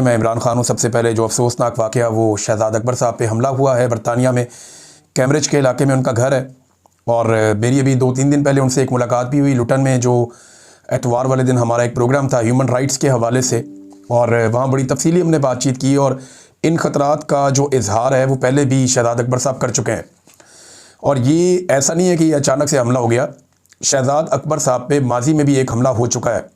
मैं इमरान खान हूँ। सबसे पहले जो अफसोसनाक वाक़या वो शहज़ाद अकबर साहब पे हमला हुआ है बरतानिया में, कैम्ब्रिज के इलाके में उनका घर है। और मेरी अभी 2-3 दिन पहले उनसे एक मुलाकात भी हुई लुटन में, जो एतवार वाले दिन हमारा एक प्रोग्राम था ह्यूमन राइट्स के हवाले से, और वहाँ बड़ी तफसीली हमने बातचीत की। और इन ख़तरात का जो इजहार है वो पहले भी शहज़ाद अकबर साहब कर चुके हैं, और ये ऐसा नहीं है कि अचानक से हमला हो गया। शहज़ाद अकबर साहब पे माजी में भी एक हमला हो चुका है।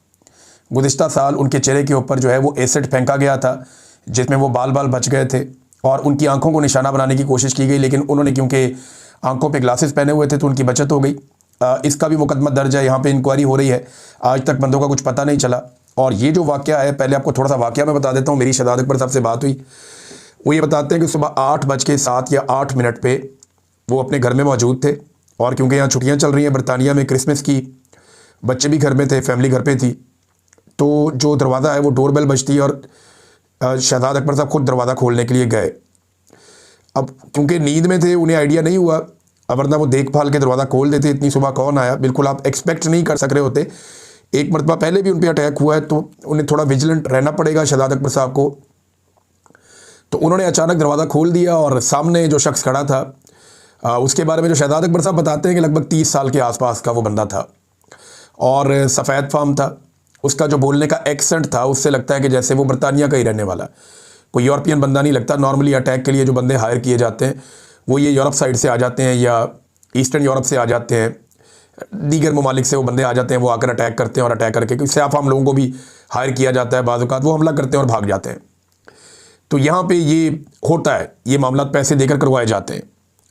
गुज़िश्ता साल उनके चेहरे के ऊपर जो है वो एसिड फेंका गया था, जिसमें वो बाल बाल बच गए थे, और उनकी आंखों को निशाना बनाने की कोशिश की गई, लेकिन उन्होंने क्योंकि आंखों पे ग्लासेस पहने हुए थे तो उनकी बचत हो गई। इसका भी मुकदमा दर्ज है, यहाँ पे इंक्वायरी हो रही है। आज तक बंदों का कुछ पता नहीं चला। और ये जो वाक़या है, पहले आपको थोड़ा सा वाक़या मैं बता देता हूँ। मेरी शहज़ाद अकबर साहब से बात हुई, वो ये बताते हैं कि सुबह 8:07 या 8 मिनट पे वो अपने घर में मौजूद थे, और क्योंकि यहाँ छुट्टियाँ चल रही हैं बरतानिया में क्रिसमस की, बच्चे भी घर में थे, फैमिली घर पे थी, तो जो दरवाज़ा है वो डोरबेल बजती है, और शहज़ाद अकबर साहब खुद दरवाज़ा खोलने के लिए गए। अब क्योंकि नींद में थे, उन्हें आइडिया नहीं हुआ, वरना वो देखभाल के दरवाज़ा खोल देते। इतनी सुबह कौन आया, बिल्कुल आप एक्सपेक्ट नहीं कर सक रहे होते। एक मरतबा पहले भी उन पर अटैक हुआ है, तो उन्हें थोड़ा विजिलेंट रहना पड़ेगा शहज़ाद अकबर साहब को। तो उन्होंने अचानक दरवाज़ा खोल दिया, और सामने जो शख्स खड़ा था, उसके बारे में जो शहज़ाद अकबर साहब बताते हैं कि लगभग 30 साल के आसपास का वो बंदा था, और सफ़ेद फार्म था। उसका जो बोलने का एक्सेंट था, उससे लगता है कि जैसे वो बरतानिया का ही रहने वाला, कोई यूरोपियन बंदा नहीं लगता। नॉर्मली अटैक के लिए जो बंदे हायर किए जाते हैं वो ये यूरोप साइड से आ जाते हैं, या ईस्टर्न यूरोप से आ जाते हैं, दीगर ममालिक से वो बंदे आ जाते हैं, वो आकर अटैक करते हैं, और अटैक करके क्योंकि सयाफ आम लोगों को भी हायर किया जाता है, बाज़ औक़ात वो हमला करते हैं और भाग जाते हैं। तो यहाँ पे ये होता है, ये मामला पैसे देकर करवाए जाते हैं।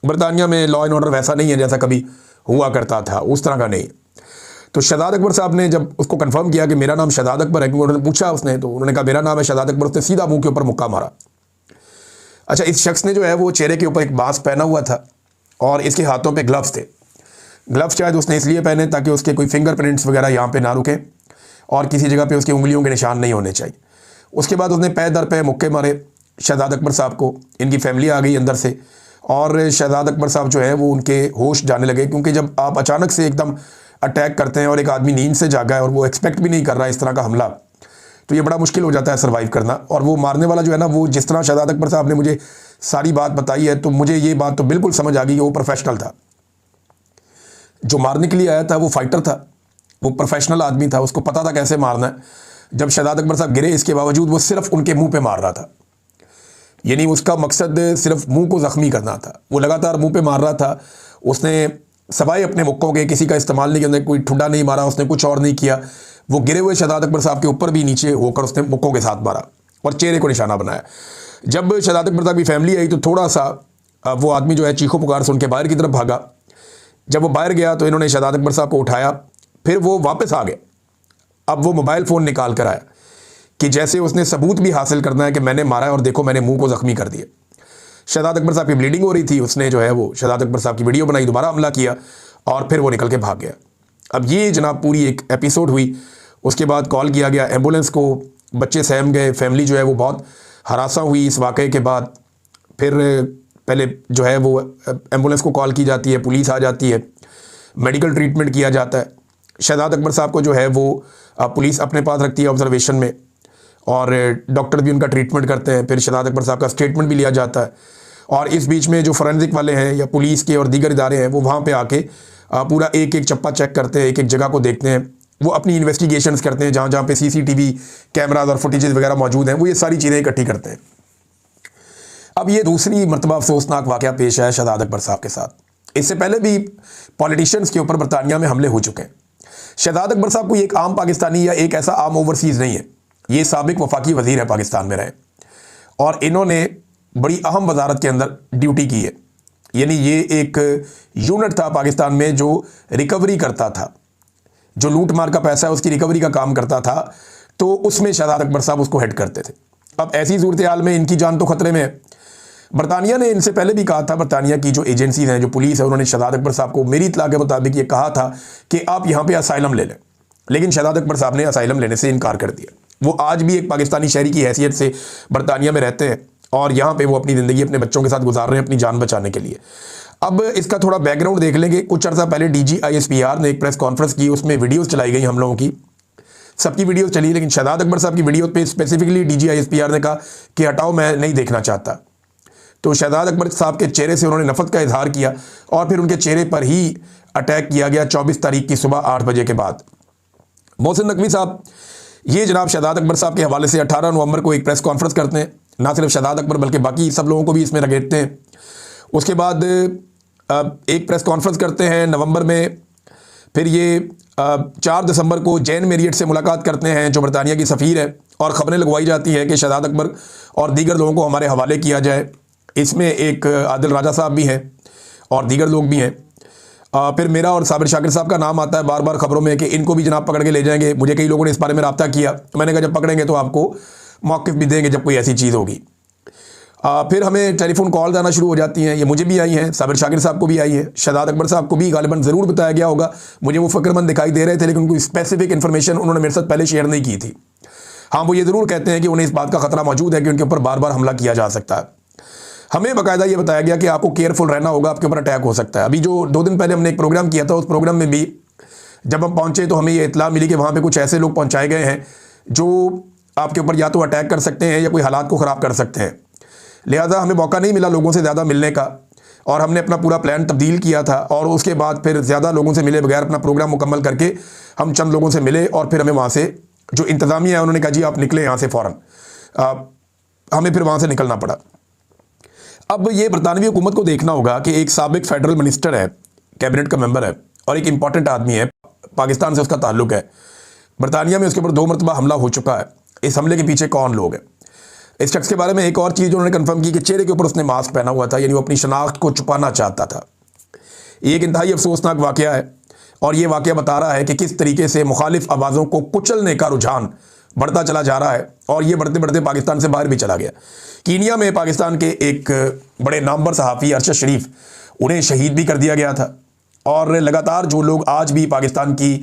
बरतानिया में लॉ एंड ऑर्डर वैसा नहीं है जैसा कभी हुआ करता था, उस तरह का नहीं। तो शहज़ाद अकबर साहब ने जब उसको कंफर्म किया कि मेरा नाम शहज़ाद अकबर है, क्योंकि उन्होंने पूछा उसने, तो उन्होंने कहा मेरा नाम है शहज़ाद अकबर, उसने सीधा मुंह के ऊपर मुक्का मारा। अच्छा, इस शख्स ने जो है वो चेहरे के ऊपर एक मास्क पहना हुआ था, और इसके हाथों पे ग्लव्स थे। ग्लव्स शायद उसने इसलिए पहने ताकि उसके कोई फिंगरप्रिंट्स वगैरह यहाँ पे ना रुकें, और किसी जगह पे उसकी उंगलियों के निशान नहीं होने चाहिए। उसके बाद उसने पै दर पे मुक्के मारे शहज़ाद अकबर साहब को। इनकी फैमिली आ गई अंदर से, और शहज़ाद अकबर साहब जो है वो उनके होश जाने लगे, क्योंकि जब आप अचानक से एकदम अटैक करते हैं और एक आदमी नींद से जागा है और वो एक्सपेक्ट भी नहीं कर रहा है इस तरह का हमला, तो ये बड़ा मुश्किल हो जाता है सर्वाइव करना। और वो मारने वाला जो है ना, वो जिस तरह शहज़ाद अकबर साहब ने मुझे सारी बात बताई है, तो मुझे ये बात तो बिल्कुल समझ आ गई कि वो प्रोफेशनल था। जो मारने के लिए आया था वो फाइटर था, वो प्रोफेशनल आदमी था, उसको पता था कैसे मारना है। जब शहज़ाद अकबर साहब गिरे, इसके बावजूद वो सिर्फ उनके मुंह पे मार रहा था, यानी उसका मकसद सिर्फ मुंह को ज़ख्मी करना था। वो लगातार मुंह पे मार रहा था। उसने सवाए अपने मुक्कों के किसी का इस्तेमाल नहीं किया, कोई ठुड्डा नहीं मारा, उसने कुछ और नहीं किया। वो गिरे हुए शहज़ाद अकबर साहब के ऊपर भी नीचे होकर उसने मुक्कों के साथ मारा और चेहरे को निशाना बनाया। जब शहज़ाद अकबर साहब की फैमिली आई, तो थोड़ा सा वो आदमी जो है चीखों पुकार सुन के बाहर की तरफ भागा। जब वो बाहर गया तो इन्होंने शहज़ाद अकबर साहब को उठाया, फिर वो वापस आ गए। अब वो मोबाइल फ़ोन निकाल कर आया कि जैसे उसने सबूत भी हासिल करना है कि मैंने मारा है, और देखो मैंने मुंह को ज़ख्मी कर दिया। शहज़ाद अकबर साहब की ब्लीडिंग हो रही थी, उसने जो है वो शहज़ाद अकबर साहब की वीडियो बनाई, दोबारा हमला किया, और फिर वो निकल के भाग गया। अब ये जनाब पूरी एक एपिसोड हुई। उसके बाद कॉल किया गया एम्बुलेंस को, बच्चे सहम गए, फैमिली जो है वो बहुत हरासा हुई इस वाक़े के बाद। फिर पहले जो है वो एम्बुलेंस को कॉल की जाती है, पुलिस आ जाती है, मेडिकल ट्रीटमेंट किया जाता है। शहज़ाद अकबर साहब को जो है वो पुलिस अपने पास रखती है ऑब्जर्वेशन में, और डॉक्टर भी उनका ट्रीटमेंट करते हैं। फिर शहज़ाद अकबर साहब का स्टेटमेंट भी लिया जाता है, और इस बीच में जो फॉरेंसिक वाले हैं या पुलिस के और दीगर इदारे हैं, वो वहाँ पे आके पूरा एक एक चप्पा चेक करते हैं, एक एक जगह को देखते हैं, वो अपनी इन्वेस्टिगेशंस करते हैं, जहाँ जहाँ पे CCTV कैमराज और फुटेजेस वगैरह मौजूद हैं, वो ये सारी चीज़ें इकट्ठी करते हैं। अब ये दूसरी मरतबा अफसोसनाक वाक़या पेश है शहज़ाद अकबर साहब के साथ। इससे पहले भी पॉलिटिशियंस के ऊपर बरतानिया में हमले हो चुके हैं। शहज़ाद अकबर साहब कोई एक आम पाकिस्तानी या एक ऐसा आम ओवरसीज़ नहीं है, ये साबिक वफाकी वज़ीर है पाकिस्तान में रहे, और इन्होंने बड़ी अहम वजारत के अंदर ड्यूटी की है। यानी ये एक यूनिट था पाकिस्तान में जो रिकवरी करता था, जो लूट मार का पैसा है उसकी रिकवरी का काम करता था, तो उसमें शहज़ाद अकबर साहब उसको हेड करते थे। अब ऐसी सूरत हाल में इनकी जान तो ख़तरे में है। बरतानिया ने इनसे पहले भी कहा था, बरतानिया की जो एजेंसीज हैं, जो पुलिस है, उन्होंने शहज़ाद अकबर साहब को मेरी इत्तला के मुताबिक ये कहा था कि आप यहाँ पे असाइलम ले लें, लेकिन शहज़ाद अकबर साहब ने असाइलम लेने से इनकार कर दिया। वो आज भी एक पाकिस्तानी शहरी की हैसियत से बरतानिया में रहते हैं, और यहाँ पे वो अपनी ज़िंदगी अपने बच्चों के साथ गुजार रहे हैं अपनी जान बचाने के लिए। अब इसका थोड़ा बैकग्राउंड देख लेंगे। कुछ अर्सा पहले DG ISPR ने एक प्रेस कॉन्फ्रेंस की, उसमें वीडियोस चलाई गई हम लोगों की। सबकी वीडियो चली, लेकिन शहजाद अकबर साहब की वीडियो पे स्पेसिफिकली DGISPR ने कहा कि हटाओ, मैं नहीं देखना चाहता। तो शहजाद अकबर साहब के चेहरे से उन्होंने नफरत का इजहार किया और फिर उनके चेहरे पर ही अटैक किया गया 24 तारीख की सुबह 8 बजे के बाद। मोहसिन नकवी साहब, ये जनाब शहजाद अकबर साहब के हवाले से 18 नवंबर को एक प्रेस कॉन्फ्रेंस करते हैं। ना सिर्फ शहजाद अकबर बल्कि बाकी सब लोगों को भी इसमें रगेटते हैं। उसके बाद एक प्रेस कॉन्फ्रेंस करते हैं नवंबर में। फिर ये 4 दिसंबर को जैन मेरियट से मुलाकात करते हैं जो बरतानिया की सफ़ीर है, और ख़बरें लगवाई जाती है कि शहजाद अकबर और दीगर लोगों को हमारे हवाले किया जाए। इसमें एक आदिल राजा साहब भी हैं और दीगर लोग भी हैं। फिर मेरा और साबिर शाकिर साहब का नाम आता है बार बार खबरों में कि इनको भी जनाब पकड़ के ले जाएंगे। मुझे कई लोगों ने इस बारे में रब्ता किया। मैंने कहा जब पकड़ेंगे तो आपको मौक़िफ़ भी देंगे जब कोई ऐसी चीज़ होगी। फिर हमें टेलीफोन कॉल आना शुरू हो जाती हैं। ये मुझे भी आई हैं, साबिर शाकिर साहब को भी आई है, शहजाद अकबर साहब को भी गालिबन ज़रूर बताया गया होगा। मुझे वो फ़िक्रमंद दिखाई दे रहे थे, लेकिन कोई स्पेसिफिक इन्फॉर्मेशन उन्होंने मेरे साथ पहले शेयर नहीं की थी। हाँ, वो ये ज़रूर कहते हैं कि उन्हें इस बात का ख़तरा मौजूद है कि उनके ऊपर बार बार हमला किया जा सकता है। हमें बाकायदा ये बताया गया कि आपको केयरफुल रहना होगा, आपके ऊपर अटैक हो सकता है। अभी जो 2 दिन पहले हमने एक प्रोग्राम किया था, उस प्रोग्राम में भी जब हम पहुँचे तो हमें ये इत्तला मिली कि वहाँ पर कुछ ऐसे लोग पहुँचाए गए हैं जो आपके ऊपर या तो अटैक कर सकते हैं या कोई हालात को ख़राब कर सकते हैं। लिहाजा हमें मौका नहीं मिला लोगों से ज़्यादा मिलने का, और हमने अपना पूरा प्लान तब्दील किया था। और उसके बाद फिर ज़्यादा लोगों से मिले बगैर अपना प्रोग्राम मुकम्मल करके हम चंद लोगों से मिले, और फिर हमें वहाँ से जो इंतज़ामिया है उन्होंने कहा जी आप निकले यहाँ से फ़ौरन। हमें फिर वहाँ से निकलना पड़ा। अब ये बरतानवी हुकूमत को देखना होगा कि एक साबिक फेडरल मिनिस्टर है, कैबिनेट का मेंबर है और एक इंपॉर्टेंट आदमी है, पाकिस्तान से उसका ताल्लुक़ है। बरतानिया में उसके ऊपर 2 मरतबा हमला हो चुका है। इस हमले के पीछे कौन लोग हैं? इस शख्स के बारे में एक और चीज़ उन्होंने कंफर्म की कि चेहरे के ऊपर उसने मास्क पहना हुआ था, यानी वो अपनी शनाख्त को छुपाना चाहता था। ये एक इंतहाई अफसोसनाक वाक़या है, और ये वाक़या बता रहा है कि किस तरीके से मुखालिफ आवाज़ों को कुचलने का रुझान बढ़ता चला जा रहा है, और ये बढ़ते बढ़ते पाकिस्तान से बाहर भी चला गया। कीनिया में पाकिस्तान के एक बड़े नामवर सहाफ़ी अरशद शरीफ, उन्हें शहीद भी कर दिया गया था। और लगातार जो लोग आज भी पाकिस्तान की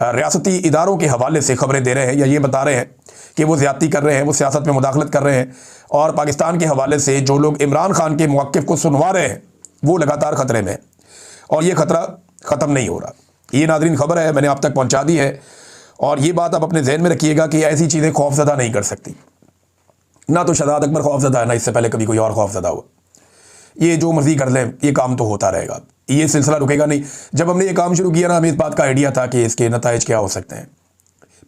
रियासती इदारों के हवाले से ख़बरें दे रहे हैं या ये बता रहे हैं कि वो ज़्यादती कर रहे हैं, वो सियासत में मुदाखलत कर रहे हैं, और पाकिस्तान के हवाले से जो लोग इमरान खान के मौक़िफ़ को सुनवा रहे हैं, वो लगातार ख़तरे में, और ये ख़तरा ख़त्म नहीं हो रहा। ये नाज़रीन खबर है, मैंने आप तक पहुँचा दी है, और ये बात आप अपने जहन में रखिएगा कि ऐसी चीज़ें खौफज़दा नहीं कर सकती। ना तो शहजाद अकबर खौफज़दा है, ना इससे पहले कभी कोई और खौफज़दा हुआ। ये जो मर्ज़ी कर लें, ये काम तो होता रहेगा, ये सिलसिला रुकेगा नहीं। जब हमने ये काम शुरू किया ना, हमें इस बात का आइडिया था कि इसके नताइज क्या हो सकते हैं।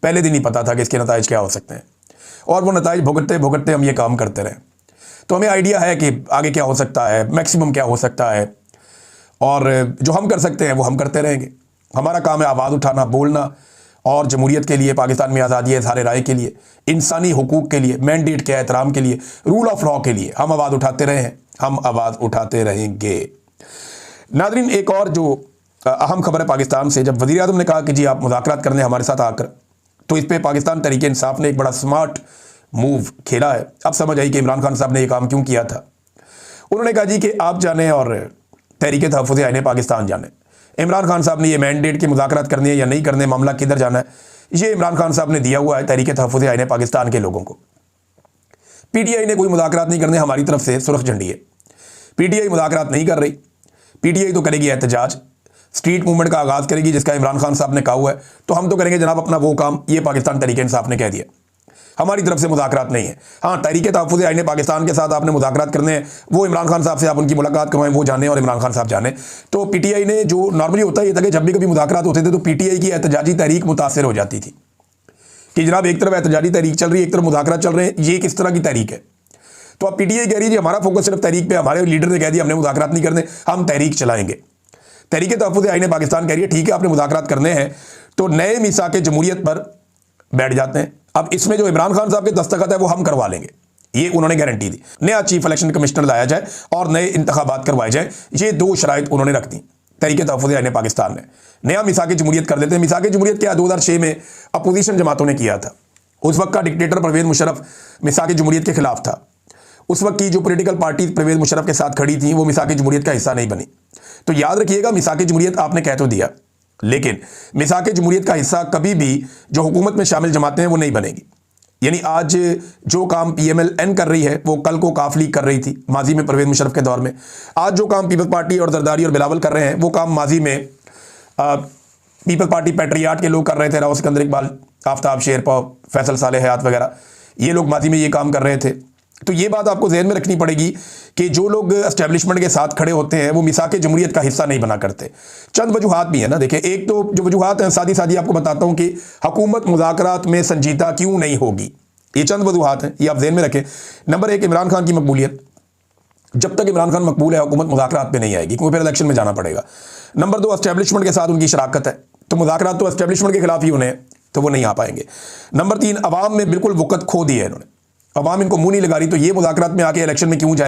पहले दिन ही पता था कि इसके नताइज क्या हो सकते हैं, और वो नताइज भुगतते भुगतते हम ये काम करते रहे। तो हमें आइडिया है कि आगे क्या हो सकता है, मैक्सिमम क्या हो सकता है, और जो हम कर सकते हैं वो हम करते रहेंगे। हमारा काम है आवाज़ उठाना, बोलना, और जमहूरियत के लिए, पाकिस्तान में आज़ादी है इज़हार राय के लिए, इंसानी हुकूक के लिए, मैंडेट के एहतराम के लिए, रूल ऑफ लॉ के लिए हम आवाज़ उठाते रहे हैं, हम आवाज़ उठाते रहेंगे। नाज़रीन, एक और जो अहम खबर है पाकिस्तान से, जब वज़ीर आज़म ने कहा कि जी आप मुज़ाकरात करने हमारे साथ आकर, तो इस पर पाकिस्तान तहरीक इंसाफ ने एक बड़ा स्मार्ट मूव खेला है। अब समझ आई कि इमरान खान साहब ने ये काम क्यों किया था। उन्होंने कहा जी कि आप जाने और तहरीक तहफ़्फ़ुज़ आईन पाकिस्तान जाने। इमरान खान साहब ने ये मैंडेट की मुज़ाकरात करनी है या नहीं करने, मामला किधर जाना है, ये इमरान खान साहब ने दिया हुआ है तहरीक तहफ़्फ़ुज़ आईन पाकिस्तान के लोगों को। PTI ने कोई मुज़ाकरात नहीं करने, हमारी तरफ से सुरख झंडी है। PTI मुज़ाकरात नहीं कर रही। PTI तो करेगी एहतजाज, स्ट्रीट मूवमेंट का आगाज़ करेगी, जिसका इमरान खान साहब ने कहा हुआ है। तो हम तो करेंगे जनाब अपना वो काम, ये पाकिस्तान तहरीक इंसाफ ने कह दिया, हमारी तरफ से मुज़ाकरात नहीं है। हाँ, तहरीक तहफ़्फ़ुज़ आईन पाकिस्तान के साथ आपने मुज़ाकरात करने हैं, वो इमरान खान साहब से आप उनकी मुलाकात करवाएं, वो जाने और इमरान खान साहब जाने। तो PTI ने, जो नॉर्मली होता है ये था कि जब भी कभी मुज़ाकरात होते थे तो PTI की एहतजाजी तहरीक मुतासर हो जाती थी कि जनाब एक तरफ एहतजाजी तहरीक चल रही है, एक तरफ मुज़ाकरात चल रहे हैं, ये किस तरह की तहरीक है। तो अब PTI कह रही है जी हमारा फोकस सिर्फ तहरीक पे, हमारे लीडर ने कह दिया हमने मुज़ाकरात नहीं करने, हम तहरीक चलाएंगे। तहरीक तहफ़्फ़ुज़ आईन पाकिस्तान कह रही है ठीक है आपने मुज़ाकरात करने हैं, तो नए मीसाक जमहूरियत पर बैठ जाते हैं। अब इसमें जो इमरान खान साहब के दस्तखत है वो हम करवा लेंगे, ये उन्होंने गारंटी दी। नया चीफ इलेक्शन कमिश्नर लाया जाए और नए इंतखाबात करवाए जाए, ये 2 शराइत उन्होंने रख दी तहरीक तहफ़्फ़ुज़ आईन पाकिस्तान ने। नया मिसाक जमहूरियत कर देते हैं। मिसाक जमहूरियत क्या 2006 में अपोजिशन जमातों ने किया था। उस वक्त का डिक्टेटर परवेज़ मुशर्रफ मिसाक जमहूरियत के खिलाफ था। उस वक्त की जो पॉलिटिकल पार्टी परवेज़ मुशर्रफ के साथ खड़ी थी वो मिसाक जमहूरियत का हिस्सा नहीं बनी। तो याद रखिएगा, मिसाक जमहूरियत आपने कह तो दिया, लेकिन मिसाक जमहूरियत का हिस्सा कभी भी जो हुकूमत में शामिल जमातें हैं वो नहीं बनेगी। यानी आज जो काम PMLN कर रही है वो कल को काफ लीग कर रही थी माजी में परवेज़ मुशर्रफ के दौर में। आज जो काम पीपल्स पार्टी और जरदारी और बिलावल कर रहे हैं वो काम माजी में पीपल्स पार्टी पैट्रियाट के लोग कर रहे थे, राव सिकंदर इकबाल। आफ्ताब शेरपा, फैसल साले हयात वगैरह, ये लोग माजी में ये काम कर रहे थे। तो ये बात आपको जहन में रखनी पड़ेगी कि जो लोग एस्टेब्लिशमेंट के साथ खड़े होते हैं वो मिसाक जमहूरियत का हिस्सा नहीं बना करते। चंद वजूहात भी है ना, देखिए एक तो जो वजूहात हैं सादी सादी आपको बताता हूँ कि हुकूमत मुज़ाकरात में संजीदा क्यों नहीं होगी, ये चंद वजूहात हैं, ये आप जहन में रखें। नंबर एक, इमरान खान की मकबूलियत, जब तक इमरान खान मकबूल है हुकूमत मुज़ाकरात पे नहीं आएगी, क्योंकि फिर इलेक्शन में जाना पड़ेगा। नंबर दो, एस्टेब्लिशमेंट के साथ उनकी शराकत है, तो मुज़ाकरात तो एस्टेब्लिशमेंट के खिलाफ ही होने हैं, तो वो नहीं आ पाएंगे। नंबर तीन, अवाम में बिल्कुल वक़्त खो दी है इन्होंने, अवाम इनको मुंह नहीं लगा रही, तो ये मुज़ाकरात में आके इलेक्शन में क्यों जाए।